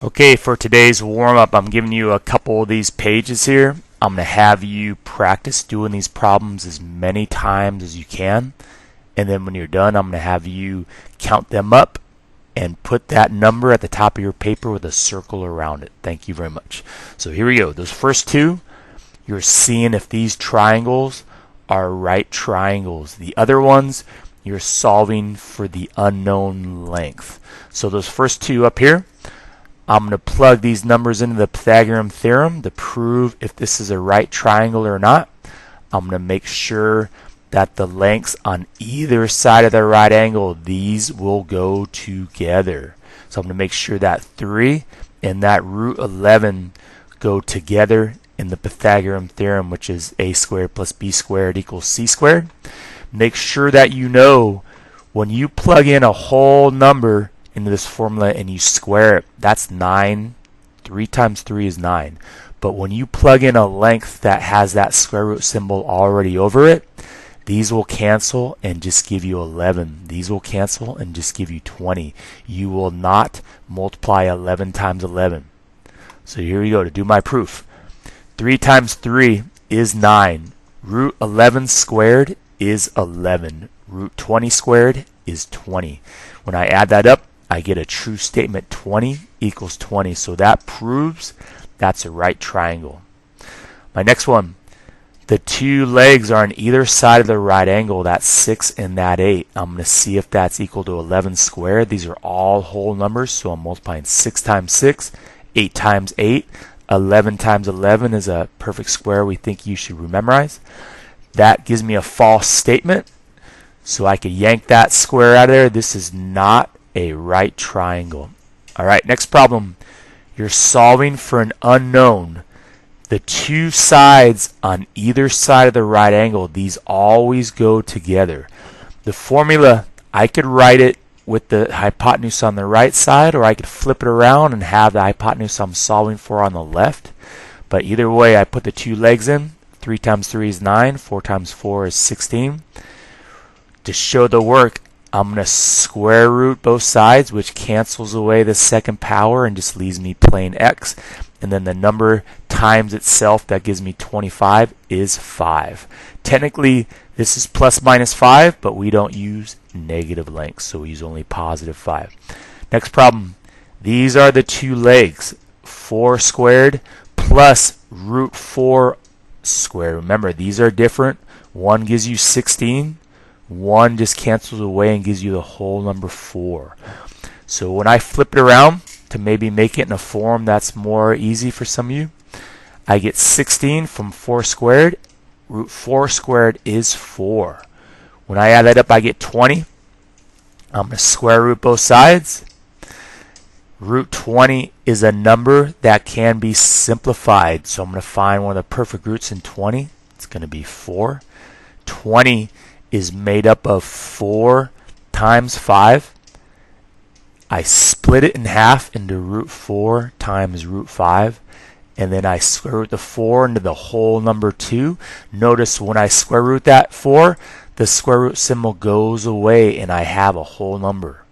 Okay, for today's warm-up, I'm giving you a couple of these pages here. I'm going to have you practice doing these problems as many times as you can. And then when you're done, I'm going to have you count them up and put that number at the top of your paper with a circle around it. Thank you very much. So here we go. Those first two, you're seeing if these triangles are right triangles. The other ones, you're solving for the unknown length. So those first two up here, I'm going to plug these numbers into the Pythagorean theorem to prove if this is a right triangle or not. I'm going to make sure that the lengths on either side of the right angle, these will go together. So I'm going to make sure that 3 and that root 11 go together in the Pythagorean theorem, which is a squared plus b squared equals c squared. Make sure that you know when you plug in a whole number into this formula and you square it, that's 9. 3 times 3 is 9. But when you plug in a length that has that square root symbol already over it, these will cancel and just give you 11. These will cancel and just give you 20. You will not multiply 11 times 11. So here we go to do my proof. 3 times 3 is 9. Root 11 squared is 11. Root 20 squared is 20. When I add that up, I get a true statement. 20 equals 20. So that proves that's a right triangle. My next one, the two legs are on either side of the right angle. That's 6 and that 8. I'm going to see if that's equal to 11 squared. These are all whole numbers, so I'm multiplying 6 times 6, 8 times 8. 11 times 11 is a perfect square we think you should memorize. That gives me a false statement, so I could yank that square out of there. This is not a right triangle. Alright, next problem. You're solving for an unknown. The two sides on either side of the right angle, these always go together. The formula, I could write it with the hypotenuse on the right side, or I could flip it around and have the hypotenuse I'm solving for on the left. But either way, I put the two legs in. 3 times 3 is 9. 4 times 4 is 16. To show the work, I'm going to square root both sides, which cancels away the second power and just leaves me plain x. And then the number times itself, that gives me 25, is 5. Technically, this is plus minus 5, but we don't use negative lengths, so we use only positive 5. Next problem. These are the two legs. 4 squared plus root 4 squared. Remember, these are different. One gives you 16. 1 just cancels away and gives you the whole number 4. So when I flip it around to maybe make it in a form that's more easy for some of you, I get 16 from 4 squared. Root 4 squared is 4. When I add that up, I get 20. I'm going to square root both sides. Root 20 is a number that can be simplified. So I'm going to find one of the perfect roots in 20. It's going to be 4. 20 is made up of 4 times 5. I split it in half into root 4 times root 5. And then I square root the 4 into the whole number 2. Notice when I square root that 4, the square root symbol goes away and I have a whole number.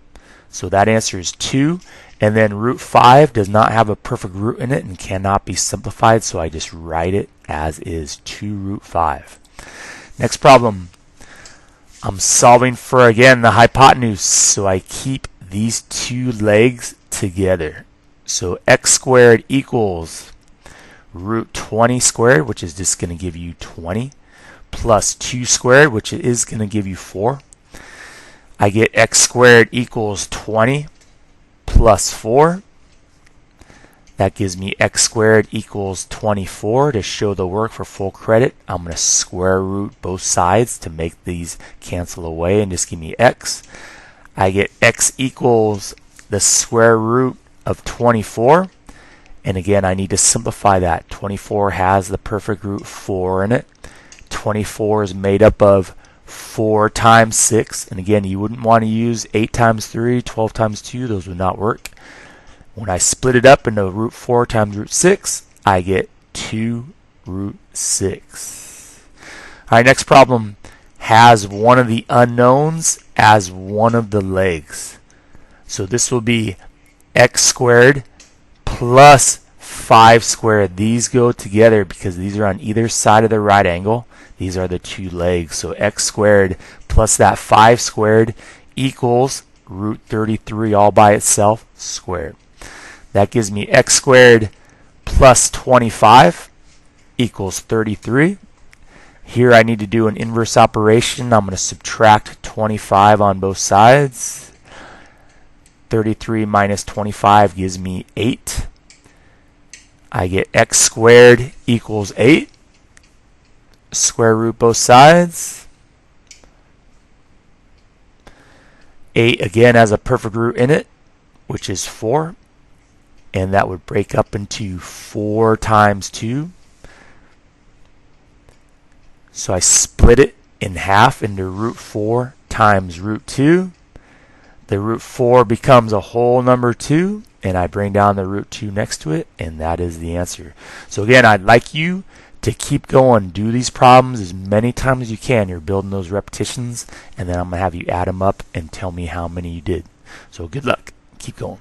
So that answer is 2. And then root 5 does not have a perfect root in it and cannot be simplified, so I just write it as is, 2 root 5. Next problem. I'm solving for, again, the hypotenuse, so I keep these two legs together. So x squared equals root 20 squared, which is just going to give you 20, plus 2 squared, which is going to give you 4. I get x squared equals 20 plus 4. That gives me x squared equals 24. To show the work for full credit, I'm going to square root both sides to make these cancel away and just give me x. I get x equals the square root of 24. And again, I need to simplify that. 24 has the perfect root 4 in it. 24 is made up of 4 times 6. And again, you wouldn't want to use 8 times 3, 12 times 2. Those would not work. When I split it up into root 4 times root 6, I get 2 root 6. All right, next problem has one of the unknowns as one of the legs. So this will be x squared plus 5 squared. These go together because these are on either side of the right angle. These are the two legs. So x squared plus that 5 squared equals root 33 all by itself squared. That gives me x squared plus 25 equals 33. Here I need to do an inverse operation. I'm going to subtract 25 on both sides. 33 minus 25 gives me 8. I get x squared equals 8. Square root both sides. 8 again has a perfect root in it, which is 4. And that would break up into 4 times 2. So I split it in half into root 4 times root 2. The root 4 becomes a whole number 2, and I bring down the root 2 next to it, and that is the answer. So again, I'd like you to keep going. Do these problems as many times as you can. You're building those repetitions, and then I'm going to have you add them up and tell me how many you did. So good luck. Keep going.